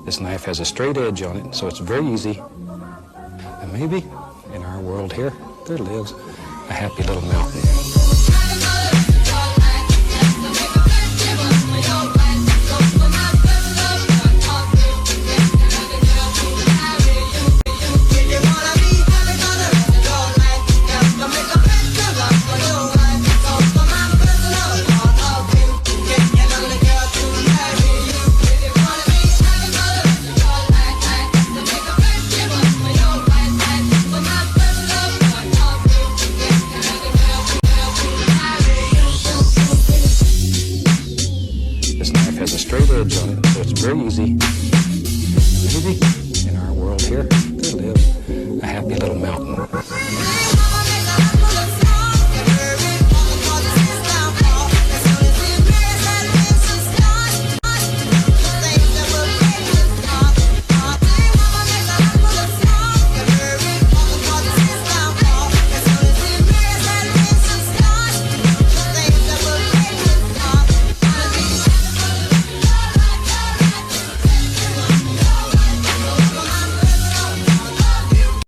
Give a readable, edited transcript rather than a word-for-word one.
This knife has a straight edge on it, so it's very easy. And maybe in our world here, there lives a happy little mountain. Has a straight edge on it, so it's very easy. Maybe in our world here, there lives a happy little mountain.